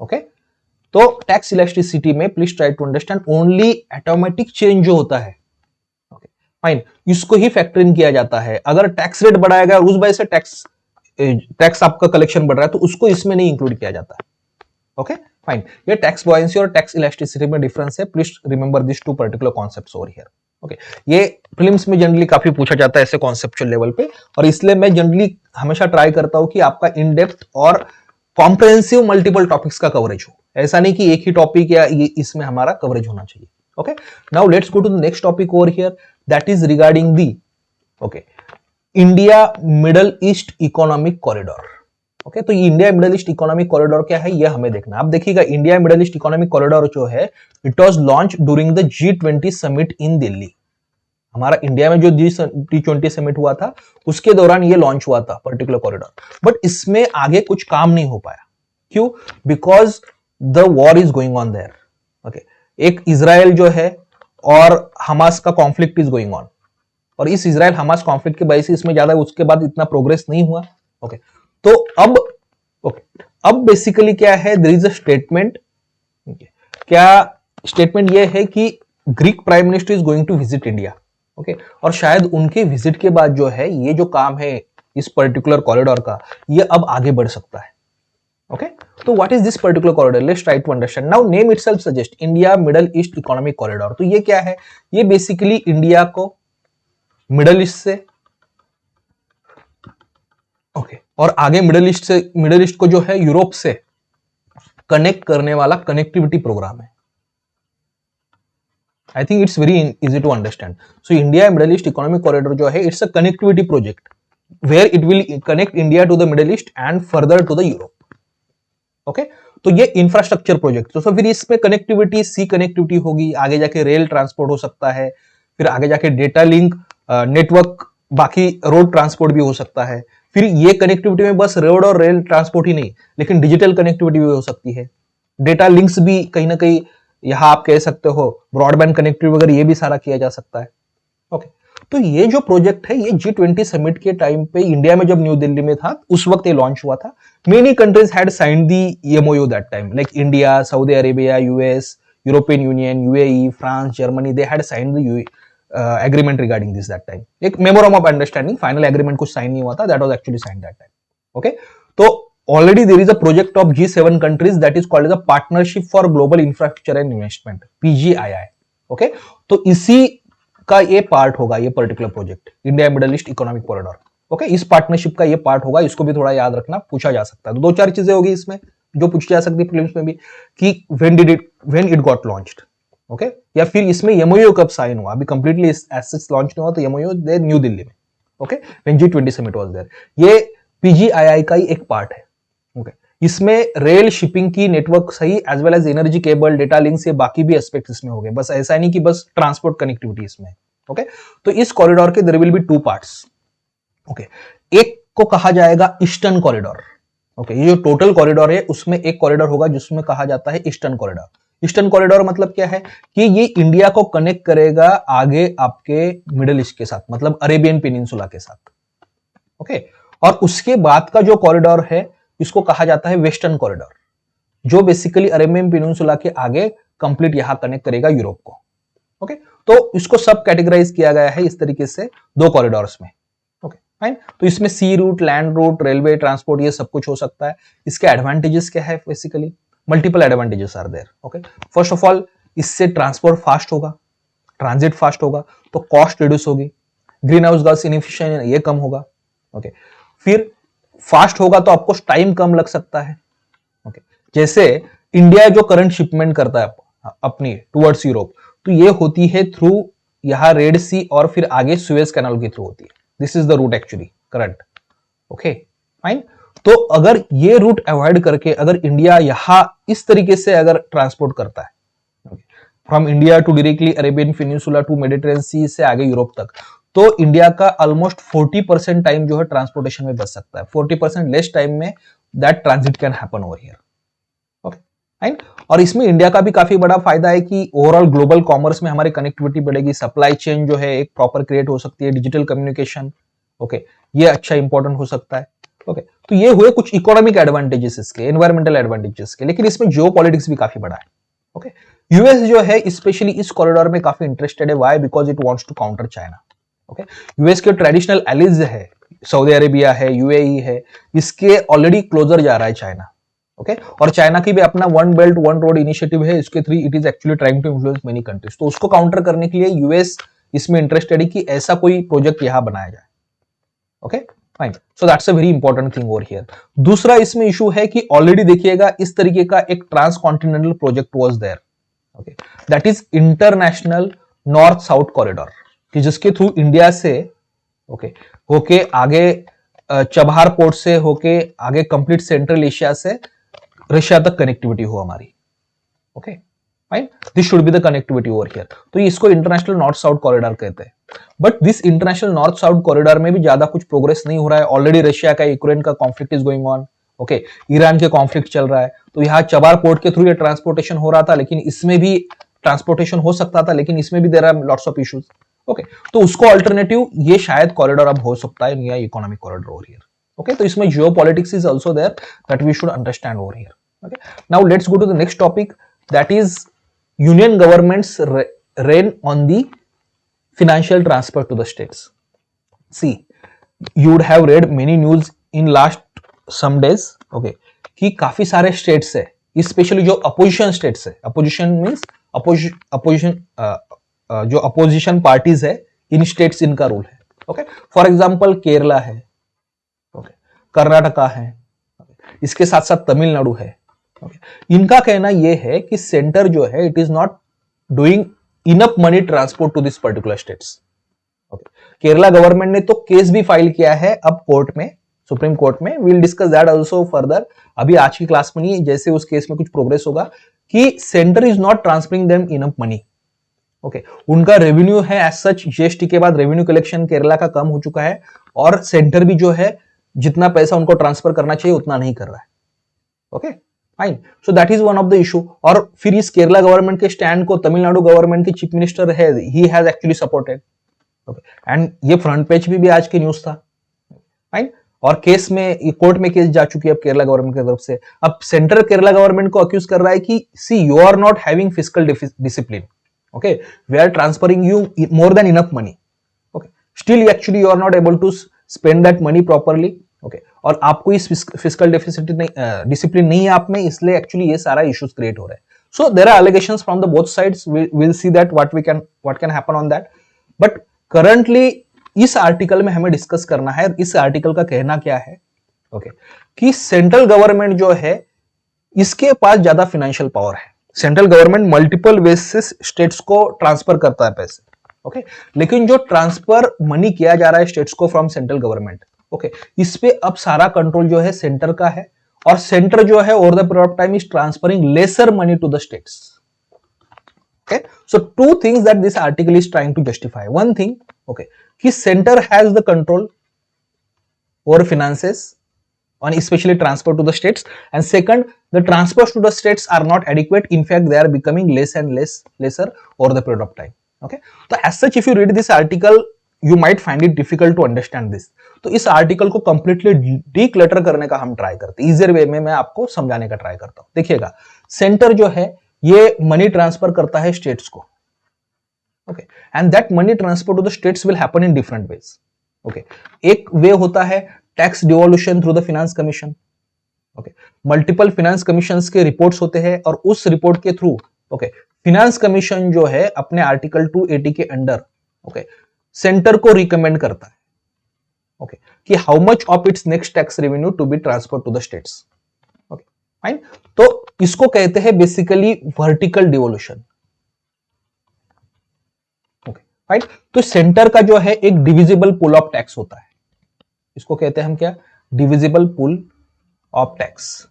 ओके, तो टैक्स इलास्टिसिटी में please try to understand only automatic change जो होता है, ओके फाइन, इसको ही फैक्टर इन किया जाता है. अगर टैक्स रेट बढ़ाएगा और उस वजह से टैक्स आपका कलेक्शन बढ़ रहा है तो उसको इसमें नहीं इंक्लूड किया जाता है. ओके फाइन, ये टैक्स बॉयंसी और टैक्स इलास्टिसिटी में डिफरेंस है. Please remember this two particular concepts over here. Okay, ये प्रीलिम्स में जनरली काफी पूछा जाता है ऐसे कॉन्सेप्चुअल लेवल पे और इसलिए मैं जनरली हमेशा ट्राई करता हूं कि आपका इन डेप्थ और कॉम्प्रिहेंसिव मल्टीपल टॉपिक्स का कवरेज हो. ऐसा नहीं कि एक ही टॉपिक या ये इसमें हमारा कवरेज होना चाहिए. Okay, now let's go to the next topic over here, that is regarding the okay India middle east economic corridor. Okay, तो India middle east economic corridor क्या है ये हमें देखना. आप देखिएगा India middle east economic corridor जो है it was launch during the G20 summit in Delhi. हमारा इंडिया में जो G20 समिट हुआ था उसके दौरान ये लॉन्च हुआ था पर्टिकुलर कॉरिडोर. बट इसमें आगे कुछ काम नहीं हो पाया. क्यों? Because the war is going on their. Okay, एक इजराइल जो है और हमास का कॉन्फ्लिक्ट इज गोइंग ऑन और इस इजराइल हमास कॉन्फ्लिक्ट की वजह से इसमें ज्यादा उसके बाद इतना प्रोग्रेस नहीं हुआ. ओके, तो अब बेसिकली क्या है, देयर इज अ स्टेटमेंट. क्या स्टेटमेंट ये है कि Greek prime minister is going to visit India. Okay, और शायद उनके विजिट के बाद जो है ये जो काम है इस पर्टिकुलर कॉरिडोर का ये अब आगे बढ़ सकता है. ओके, तो what is this particular corridor, let's try to understand. Now name itself suggest India middle east economic corridor. तो ये क्या है, ये बेसिकली इंडिया को मिडल ईस्ट से ओके और आगे मिडल ईस्ट को जो है यूरोप से कनेक्ट करने वाला कनेक्टिविटी प्रोग्राम है. I think it's very easy to understand. So India middle east economic corridor जो है it's a connectivity project where it will connect India to the middle east and further to the Europe. Okay, तो ये इंफ्रास्ट्रक्चर प्रोजेक्ट. तो फिर इसमें कनेक्टिविटी, सी कनेक्टिविटी होगी, आगे जाके रेल ट्रांसपोर्ट हो सकता है, फिर आगे जाके डेटा लिंक नेटवर्क, बाकी रोड ट्रांसपोर्ट भी हो सकता है. फिर ये कनेक्टिविटी में बस रोड और रेल ट्रांसपोर्ट ही नहीं लेकिन डिजिटल कनेक्टिविटी भी हो सकती है, डेटा लिंक्स भी कहीं ना कहीं यहां आप कह सकते हो, ब्रॉडबैंड कनेक्टिविटी वगैरह ये भी सारा किया जा सकता है. ओके, तो ये जो प्रोजेक्ट है ये G20 समिट के टाइम पे इंडिया में जब न्यू दिल्ली में था उस वक्त ये लॉन्च हुआ था. Many countries had signed the MOU that time, like India, Saudi Arabia, US, European union, UAE, France, Germany, they had signed the agreement regarding this that time. एक मेमोरम ऑफ अंडरस्टैंडिंग, फाइनल एग्रीमेंट कुछ साइन नहीं हुआ था, that was actually signed that time. Okay, तो already there is a project of G7 countries that is called as a Partnership for Global Infrastructure and Investment, PGII. Okay, तो इसी का ये पार्ट होगा ये particular project India middle east economic corridor. Okay, इस पार्टनरशिप का ये पार्ट होगा, इसको भी थोड़ा याद रखना, पूछा जा सकता है. तो दो चार चीजें होगी इसमें जो पूछी जा सकती है प्रीलिम्स में भी कि when it got launched. Okay, या फिर इसमें MOU कब साइन हुआ, अभी कंप्लीटली एसेट्स लॉन्च नहीं हुआ तो MOU देयर न्यू दिल्ली में. Okay, when G20 summit was there. ये PGII का ही एक पार्ट है. ओके, इसमें रेल शिपिंग की नेटवर्क सही as well as energy cable, data link से बाकी भी एस्पेक्ट इसमें हो गए. बस ऐसा नहीं कि बस ट्रांसपोर्ट कनेक्टिविटी इसमें. ओके, तो इस कॉरिडोर के there will be two parts. Okay, एक को कहा जाएगा ईस्टर्न कॉरिडोर. ओके, ये जो टोटल कॉरिडोर है उसमें एक कॉरिडोर होगा जिसमें कहा जाता है ईस्टर्न कॉरिडोर. ईस्टर्न कॉरिडोर मतलब क्या है कि ये इंडिया को कनेक्ट करेगा आगे आपके मिडिल ईस्ट के साथ, मतलब अरेबियन पेनिनसुला के साथ. ओके, और उसके बाद का जो कॉरिडोर है इसको कहा जाता है वेस्टर्न कॉरिडोर, जो बेसिकली अरेबियन पेनिनसुला के आगे कंप्लीट यहां कनेक्ट करेगा यूरोप को. ओके, तो इसको सब कैटेगराइज किया गया है इस तरीके से दो कॉरिडोर्स में. ओके फाइन, तो इसमें sea route, land route, railway transport ये सब कुछ हो सकता है. इसके एडवांटेजेस क्या है, basically multiple advantages are there. Okay, first of all इससे ट्रांसपोर्ट फास्ट होगा, ट्रांजिट फास्ट होगा तो कॉस्ट रिड्यूस होगी, ग्रीन हाउस गैस इमिशन ये कम होगा. ओके, फिर फास्ट होगा तो आपको टाइम कम लग सकता है। ओके, जैसे इंडिया जो करंट शिपमेंट करता है अपनी टुवर्ड्स यूरोप, तो ये होती है थ्रू यहां रेड सी और फिर आगे सुएज कैनाल के थ्रू होती है। This is the route actually current. Okay fine. तो अगर ये रूट अवॉइड करके अगर इंडिया यहां इस तरीके से अगर ट्रांसपोर्ट करता है from India to directly Arabian peninsula to Mediterranean sea से आगे यूरोप तक, तो इंडिया का ऑलमोस्ट 40% टाइम जो है ट्रांसपोर्टेशन में बच सकता है। 40% लेस टाइम में that transit can happen over here. Okay fine. और इसमें इंडिया का भी काफी बड़ा फायदा है कि ओवरऑल ग्लोबल कॉमर्स में हमारी कनेक्टिविटी बढ़ेगी, सप्लाई चेन जो है एक प्रॉपर क्रिएट हो सकती है, डिजिटल कम्युनिकेशन। ओके, ये अच्छा इंपॉर्टेंट हो सकता है। ओके, तो ये हुए कुछ इकोनॉमिक एडवांटेजेस इसके, एनवायरमेंटल एडवांटेजेस के, लेकिन इसमें जियो पॉलिटिक्स भी काफी बड़ा है। ओके, यूएस जो है स्पेशली इस कॉरिडोर में काफी इंटरेस्टेड है। Why? Because it wants to counter China. Okay, US के ट्रेडिशनल एलिज है, सऊदी अरेबिया है, यूएई है, इसके ऑलरेडी क्लोजर जा रहा है चाइना। ओके, और चाइना की भी अपना one belt one road initiative है, इसके through it is actually trying to influence many countries. तो उसको काउंटर करने के लिए यूएस इसमें इंटरेस्टेड है कि ऐसा कोई प्रोजेक्ट यहां बनाया जाए। Okay fine, so that's a very important thing over here. दूसरा इसमें इशू है कि ऑलरेडी देखिएगा इस तरीके का एक trans continental project was there. Okay, that is international north south corridor, कि जिसके थ्रू इंडिया से ओके होके आगे चबहार पोर्ट से होके आगे कंप्लीट सेंट्रल एशिया से रशिया तक कनेक्टिविटी हो हमारी। Okay fine, this should be the connectivity over here. तो इसको इंटरनेशनल नॉर्थ साउथ कॉरिडोर कहते हैं। But this international north south corridor में भी ज्यादा कुछ प्रोग्रेस नहीं हो रहा है। ऑलरेडी रशिया का यूक्रेन का conflict is going on. Okay, Iran के कॉन्फ्लिक्ट चल रहा है, तो यहाँ चबार पोर्ट के थ्रू ये ट्रांसपोर्टेशन हो रहा था, लेकिन इसमें भी ट्रांसपोर्टेशन हो सकता था, लेकिन इसमें भी there are lots of issues. Okay, तो उसको अल्टरनेटिव ये शायद कॉरिडोर अब हो सकता है, नया economic corridor over here. Okay, तो इसमें geopolitics is also there that we should understand over here. Okay, now let's go to the next topic, that is union government's reign on the financial transfer to the states. See, you would have read many news in last some days, okay, कि काफी सारे स्टेट्स है, स्पेशली जो अपोजिशन स्टेट्स है, अपोजिशन मींस अपोजिशन जो अपोजिशन पार्टीज है, इन स्टेट्स इनका रूल है। ओके, फॉर एग्जांपल केरला है, ओके, कर्नाटका है, इसके साथ साथ तमिलनाडु है। इनका कहना यह है कि सेंटर जो है it is not doing enough money transport to this particular states. Kerala government ने तो केस भी फाइल किया है अब कोर्ट में, सुप्रीम कोर्ट में। We'll discuss that also further, अभी आज की क्लास में नहीं, जैसे उस केस में कुछ प्रोग्रेस होगा, कि centre is not transferring them enough money. Okay, उनका रेवेन्यू है एज सच, जीएसटी के बाद रेवेन्यू कलेक्शन केरला का कम हो चुका है, और सेंटर भी जो है जितना पैसा उनको ट्रांसफर करना चाहिए उतना नहीं कर रहा है। Okay fine, so that is one of the issue. और फिर इस केरला गवर्नमेंट के स्टैंड को तमिलनाडु गवर्नमेंट के चीफ मिनिस्टर है, he has actually supported. Okay, and ये फ्रंट पेज भी आज की न्यूज था। फाइन, और केस में कोर्ट में केस जा चुकी है अब केरला गवर्नमेंट की तरफ से। अब सेंटर केरला गवर्नमेंट को अक्यूज कर रहा है कि see you are not having fiscal discipline, okay, we are transferring you more than enough money, okay, still actually you are not able to spend that money properly. Okay, और आपको इस फिस्कल डेफिसिट नहीं, डिसिप्लिन नहीं है आप में, इसलिए एक्चुअली ये सारा इश्यूज क्रिएट हो रहे हैं। So there are allegations from the both sides, will see that what can happen on that. But currently इस आर्टिकल में हमें डिस्कस करना है, इस आर्टिकल का कहना क्या है, ओके, कि सेंट्रल गवर्नमेंट जो है इसके पास ज्यादा फाइनेंशियल पावर है। सेंट्रल गवर्नमेंट मल्टीपल वेज से स्टेट्स को ट्रांसफर करता है पैसे, ओके, लेकिन जो ट्रांसफर मनी किया जा रहा है स्टेट्स को फ्रॉम सेंट्रल गवर्नमेंट, ओके, इस पे अब सारा कंट्रोल जो है सेंटर का है, और सेंटर जो है over the period of time is transferring lesser money to the states. Okay, so two things that this article is trying to justify. One thing, okay, कि center has the control over finances on especially transfer to the states, and second, the transfers to the states are not adequate. In fact, they are becoming lesser over the period of time. Okay, so as such, if you read this article, you might find it difficult to understand this. तो इस आर्टिकल को कंप्लीटली डीक्लटर करने का हम ट्राई करते हैं, इजियर वे में मैं आपको समझाने का ट्राई करता हूं। देखिएगा, सेंटर जो है ये मनी ट्रांसफर करता है स्टेट्स को, okay, and that money transfer to the states will happen in different ways. Okay, एक वे होता है tax devolution through the finance commission, okay, multiple finance commissions के रिपोर्ट्स होते हैं, और उस रिपोर्ट के थ्रू, ओके, फाइनेंस कमीशन जो है अपने आर्टिकल 280 के अंडर, ओके, सेंटर को रिकमेंड करता है, ओके, कि how much of its next tax revenue to be transfer to the states. Okay fine, तो इसको कहते हैं basically vertical devolution. Okay fine, तो सेंटर का जो है एक डिविजिबल पूल ऑफ टैक्स होता है, इसको कहते हैं हम क्या, डिविजिबल पूल ऑफ टैक्स,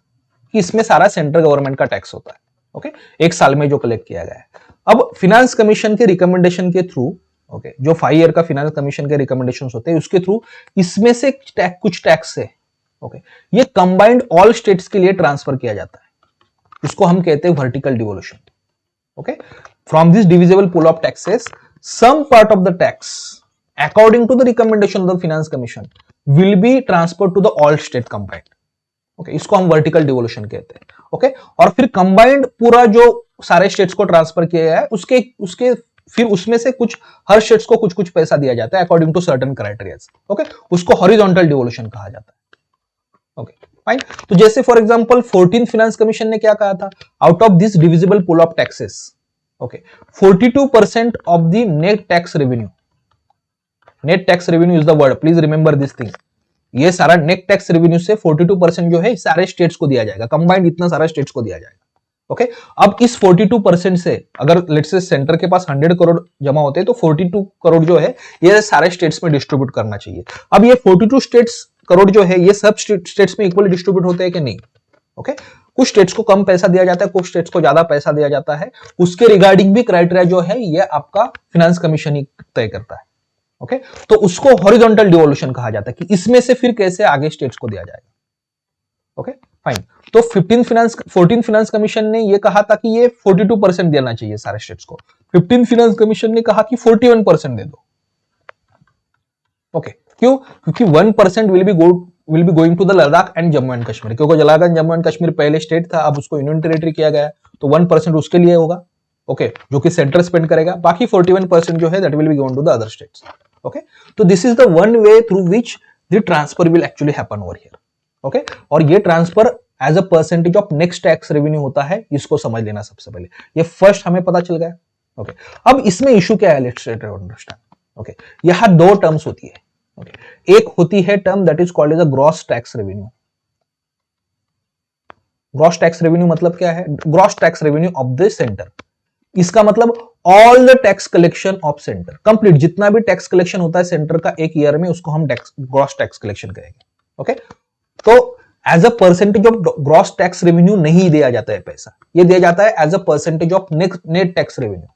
कि इसमें सारा सेंट्रल गवर्नमेंट का टैक्स होता है। ओके, एक साल में जो कलेक्ट किया गया है। अब फिनेंस कमीशन के रिकमेंडेशन के थ्रू, ओके, जो 5 ईयर का फिनेंस कमीशन के रिकमेंडेशंस होते हैं उसके थ्रू इसमें से कुछ टैक्स है, ओके, ये कंबाइंड ऑल स्टेट्स के लिए ट्रांसफर किया जाता है, इसको हम कहते हैं vertical devolution. Okay, from this divisible pool of taxes some part of the tax according to the recommendation of the finance commission will be transfer to the all state combined. Okay, इसको हम वर्टिकल डिवोल्यूशन कहते हैं। ओके, और फिर कंबाइंड पूरा जो सारे स्टेट्स को ट्रांसफर किया गया है उसके उसके फिर उसमें से कुछ हर स्टेट्स को कुछ कुछ पैसा दिया जाता है according to certain criterias. Okay, उसको हॉरिजॉन्टल डिवोल्यूशन कहा जाता है। ओके फाइन, तो जैसे for example 14th finance commission ने क्या कहा था, out of this divisible pool of taxes, okay, 42% of the net tax revenue, net tax revenue is the word, please remember this thing, ये सारा नेट टैक्स रेवेन्यू से 42% जो है सारे स्टेट्स को दिया जाएगा, कंबाइंड इतना सारा स्टेट्स को दिया जाएगा। ओके, अब इस 42% से अगर लेट्स से सेंटर के पास 100 करोड़ जमा होते हैं तो 42 करोड़ जो है ये सारे स्टेट्स में डिस्ट्रीब्यूट करना चाहिए। अब ये 42 स्टेट्स करोड़ जो है ये सब स्टेट्स में इक्वली डिस्ट्रीब्यूट होते हैं कि नहीं? ओके, कुछ स्टेट्स को कम पैसा दिया जाता है, कुछ स्टेट्स को ज्यादा पैसा दिया जाता है, उसके रिगार्डिंग भी क्राइटेरिया जो है ये आपका फिनेंस कमीशन ही तय करता है। ओके, तो उसको हॉरिजॉन्टल डिवोल्यूशन कहा जाता है कि इसमें से फिर कैसे आगे स्टेट्स को दिया जाएगा। ओके फाइन, तो 14th फिनेंस कमीशन ने ये कहा था कि ये 42% देना चाहिए सारे स्टेट्स को, 15th फिनेंस कमीशन ने कहा कि 41% दे दो। ओके, क्यों? क्योंकि 1% will be going to the Ladakh and Jammu and Kashmir, क्योंकि लद्दाख एंड जम्मू एंड कश्मीर पहले स्टेट था, अब उसको यूनियन टेरिटरी किया गया है, तो 1% उसके लिए होगा। ओके, जो कि सेंटर स्पेंड करेगा, बाकी 41% जो है that will be given to the other states. Okay, तो this is the one way through which the transfer will actually happen over here. Okay, और ये transfer as a percentage of next tax revenue होता है, इसको समझ लेना सबसे पहले, ये फर्स्ट हमें पता चल गया। ओके, अब इसमें इशू क्या है, लेट्स अंडरस्टैंड। ओके, यहां दो टर्म्स होती है। ओके, एक होती है term that is called as a gross tax revenue. Gross tax revenue मतलब क्या है? Gross tax revenue of the centre, इसका मतलब all the tax collection of centre, complete जितना भी टैक्स कलेक्शन होता है सेंटर का एक ईयर में, उसको हम ग्रॉस टैक्स कलेक्शन करेंगे। ओके, तो as a percentage of gross tax revenue नहीं दिया जाता है पैसा, ये दिया जाता है as a percentage of net tax revenue.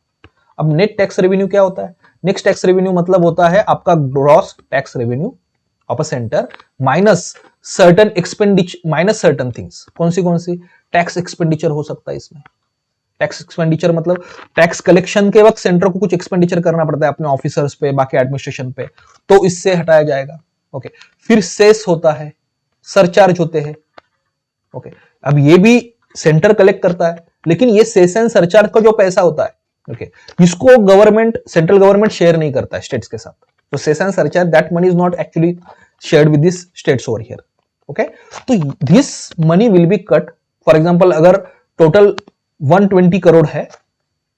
अब नेट टैक्स रेवेन्यू क्या होता है? नेक्स्ट टैक्स रेवेन्यू मतलब होता है आपका gross tax revenue of a centre minus certain expenditure, minus certain things. कौन सी? टैक्स एक्सपेंडिचर हो सकता है इसमें। टैक्स एक्सपेंडिचर मतलब टैक्स कलेक्शन के वक्त सेंटर को कुछ एक्सपेंडिचर करना पड़ता है अपने ऑफिसर्स पे, बाकी एडमिनिस्ट्रेशन पे, तो इससे हटाया जाएगा। ओके, फिर सेस होता है, सरचार्ज होते हैं। ओके, अब ये भी सेंटर कलेक्ट करता है, लेकिन ये सेस एंड सरचार्ज का जो पैसा होता है, ओके, इसको गवर्नमेंट, सेंट्रल गवर्नमेंट शेयर नहीं करता है स्टेट्स के साथ, तो cess and surcharge that money is not actually shared with this states over here. Okay, तो this money will be cut. For example अगर टोटल 120 करोड़ है,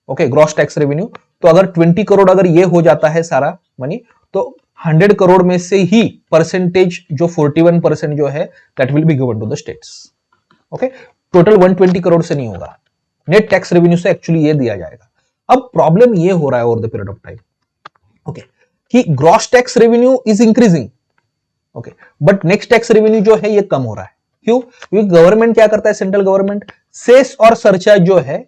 ओके, ग्रॉस टैक्स रेवेन्यू, तो अगर 20 करोड़ अगर ये हो जाता है सारा मनी, तो 100 करोड़ में से ही परसेंटेज जो 41% जो है that will be given to the states. Okay, total 120 crore से नहीं होगा, नेट टैक्स रेवेन्यू से एक्चुअली ये दिया जाएगा। अब प्रॉब्लम ये हो रहा है over the period of time, okay, कि gross tax revenue is increasing, okay, but next tax revenue जो है ये कम हो रहा है। क्यों? क्योंकि गवर्नमेंट क्या करता है, सेंट्रल गवर्नमेंट सेस और सरचार्ज जो है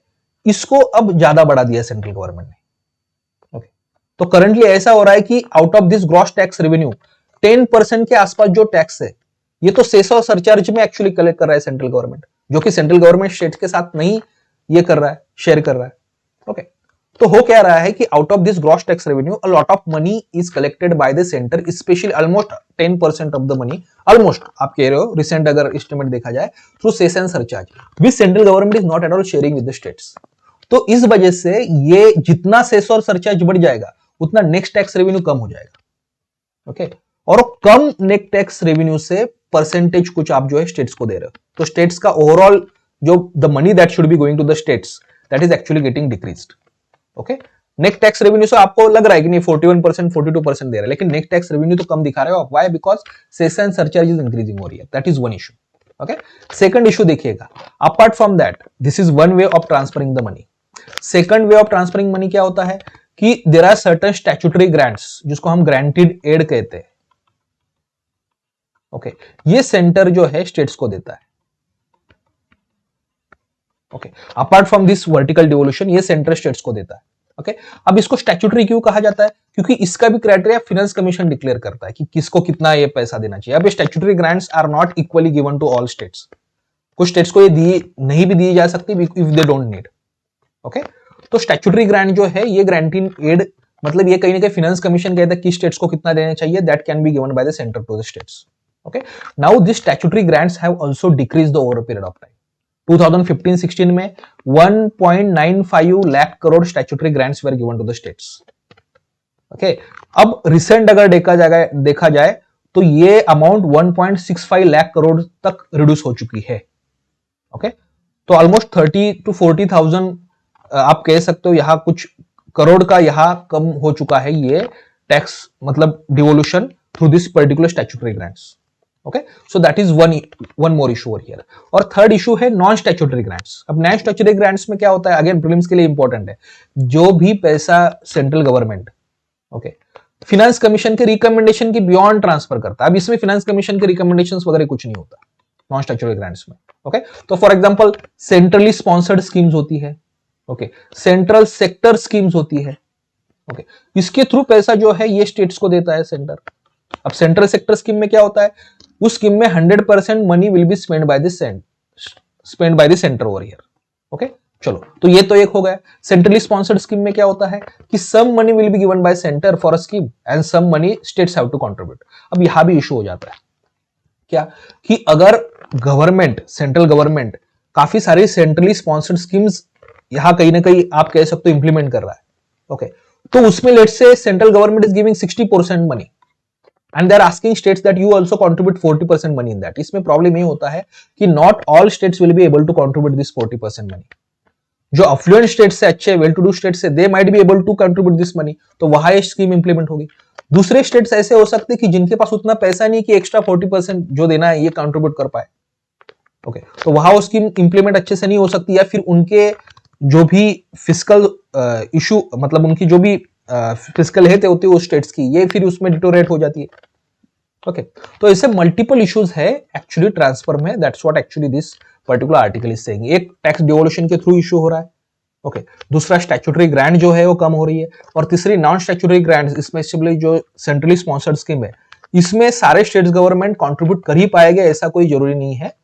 इसको अब ज्यादा बढ़ा दिया सेंट्रल गवर्नमेंट ने। ओके, तो करंटली ऐसा हो रहा है कि out of this gross tax revenue 10% के आसपास जो टैक्स है ये तो सेस और सरचार्ज में एक्चुअली कलेक्ट कर रहा है सेंट्रल गवर्नमेंट, जो कि सेंट्रल गवर्नमेंट स्टेट के साथ नहीं ये कर रहा है, शेयर कर रहा है। ओके, तो हो क्या रहा है कि out of this gross tax revenue a lot of money is collected by the centre, specially almost 10% of the money, almost आप कह रहे हो, रिसेंट अगर एस्टिमेट देखा जाए, through cess and surcharge, which central government is not at all sharing with the states. तो इस वजह से ये जितना सेस और सरचार्ज बढ़ जाएगा उतना नेक्स्ट टैक्स रेवेन्यू कम हो जाएगा। ओके, और कम नेट टैक्स रेवेन्यू से परसेंटेज कुछ आप जो है स्टेट्स को दे रहे हो, तो स्टेट्स का ओवरऑल जो the money that should be going to the states that is actually getting decreased. Okay, net tax revenue से आपको लग रहा है कि नहीं 41% 42% दे रहा है, लेकिन नेट टैक्स रेवेन्यू तो कम दिखा रहे हो आप। Why? Because cess and surcharge increasing हो रही है। That is one issue. Okay, second issue देखिएगा, apart from that this is one way of transferring the money. Second way of transferring money क्या होता है कि there are certain statutory grants जिसको हम ग्रांटेड एड कहते हैं। ओके, ये सेंटर जो है स्टेट्स को देता है। Okay, apart from this vertical devolution ये सेंटर स्टेट्स को देता है। ओके, अब इसको स्टैट्यूटरी क्यों कहा जाता है? क्योंकि इसका भी क्राइटेरिया फाइनेंस कमीशन डिक्लेयर करता है कि किसको कितना ये पैसा देना चाहिए। अब statutory grants are not equally given to all states. कुछ स्टेट्स को ये दिए नहीं भी दिए जा सकती if they don't need. Okay, तो स्टैट्यूटरी ग्रांट जो है ये ग्रांटिंग एड, मतलब ये कहीं ना कहीं फाइनेंस कमीशन कहता है कि स्टेट्स को कितना देना चाहिए, that can be given by the centre to the states. Okay, now this statutory grants have also decreased over a period of time. 2015-16 में 1.95 lakh crore statutory grants were given to the states. Okay, अब रिसेंट अगर देखा जाए तो ये अमाउंट 1.65 लाख करोड़ तक रिड्यूस हो चुकी है। ओके, तो ऑलमोस्ट 30 to 40,000 आप कह सकते हो यहां कुछ करोड़ का यहां कम हो चुका है ये टैक्स, मतलब devolution through this particular statutory grants. Okay, so that is one more issue over here. और थर्ड इशू है नॉन स्टैट्यूटरी ग्रांट्स। अब नॉन स्टैट्यूटरी ग्रांट्स में क्या होता है, अगेन प्रीलिम्स के लिए इंपॉर्टेंट है, जो भी पैसा central government okay finance commission के रिकमेंडेशन के बियॉन्ड ट्रांसफर करता है। अब इसमें फाइनेंस कमीशन के रिकमेंडेशंस वगैरह कुछ नहीं होता नॉन स्टैट्यूटरी ग्रांट्स में। ओके, तो for example centrally sponsored schemes होती है, ओके, सेंट्रल सेक्टर स्कीम्स होती है, ओके, इसके थ्रू पैसा जो है ये स्टेट्स को देता है सेंटर। अब सेंट्रल सेक्टर स्कीम में क्या होता है, उस स्कीम में 100% money will be spend by the centre over here. Okay, चलो, तो ये तो एक हो गया। सेंट्रली स्पॉन्सर्ड स्कीम में क्या होता है कि some money will be given by centre for a scheme and some money states have to contribute. अब यहां भी इशू हो जाता है क्या कि अगर गवर्नमेंट, सेंट्रल गवर्नमेंट काफी सारी सेंट्रली स्पॉन्सर्ड स्कीम्स यहां कहीं ना कहीं आप कह सकते हो इंप्लीमेंट कर रहा है, ओके, तो उसमें let's say central government is giving 60% money and they are asking states that you also contribute 40% money in that। इसमें प्रॉब्लम ये होता है कि not all states will be able to contribute this 40% money। जो affluent states से अच्छे well to do states से they might be able to contribute this money, तो वहां ये स्कीम इंप्लीमेंट होगी। दूसरे स्टेट्स ऐसे हो सकते हैं कि जिनके पास उतना पैसा नहीं कि एक्स्ट्रा 40% जो देना है ये कंट्रीब्यूट कर पाए, ओके, तो वहां वो स्कीम इंप्लीमेंट अच्छे से नहीं हो सकती, या फिर उनके जो भी फिजिकल इशू, मतलब उनकी जो भी फिजिकल हेल्थ होती है उस स्टेट्स की, ये फिर उसमें डिटोरेट हो जाती है। ओके, तो ऐसे मल्टीपल इश्यूज है एक्चुअली ट्रांसफर में। That's what actually this particular article is saying. एक टैक्स डिवोल्यूशन के थ्रू इशू हो रहा है, ओके, दूसरा स्टैट्यूटरी ग्रांट जो है वो कम हो रही है, और तीसरी नॉन स्टैट्यूटरी ग्रांट्स, स्पेशली जो सेंट्रली स्पॉन्सर्ड स्कीम है इसमें सारे स्टेट्स गवर्नमेंट कंट्रीब्यूट कर ही पाएंगे ऐसा कोई जरूरी नहीं है।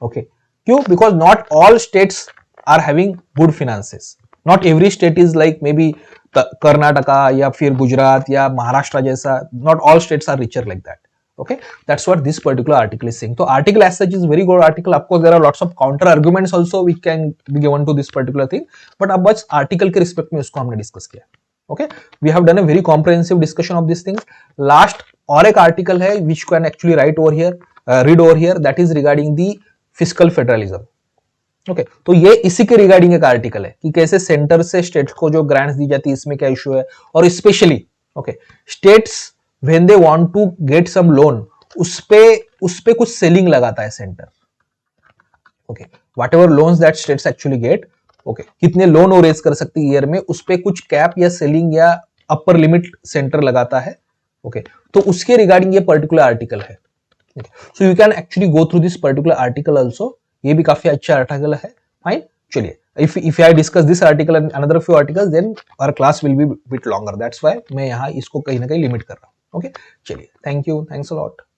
ओके, क्यों? Because not all states are having good finances. Not every state is like maybe Karnataka या फिर गुजरात या महाराष्ट्र जैसा, not all states are richer like that. Okay, that's what this particular article is saying. So article as such is very good article. Of course there are lots of counter arguments also which can be given to this particular thing, but अब बस article के रिस्पेक्ट में उसको हमने डिस्कस किया। Okay, we have done a very comprehensive discussion of these things. Last और एक आर्टिकल है which can actually write over here, read over here, that is regarding the fiscal federalism. Okay, तो ये इसी के रिगार्डिंग एक आर्टिकल है कि कैसे सेंटर से स्टेट्स को जो ग्रांट्स दी जाती है इसमें क्या इशू है, और specially okay states when they want to get some loan, उसपे कुछ सेलिंग लगाता है centre. Okay, what ever loans that states actually get, okay, कितने लोन वो रेज कर सकती है ईयर में, उसपे कुछ कैप या सेलिंग या अपर लिमिट सेंटर लगाता है। ओके, तो उसके रिगार्डिंग ये पर्टिकुलर आर्टिकल है। So you can actually go through this particular article also. ये भी काफी अच्छा आर्टिकल है। फाइन, चलिए, if I discuss this article and another few articles, then our class will be bit longer. That's why मैं यहाँ इसको कहीं ना कहीं लिमिट कर रहा हूँ। ओके, चलिए, thank you, thanks a lot.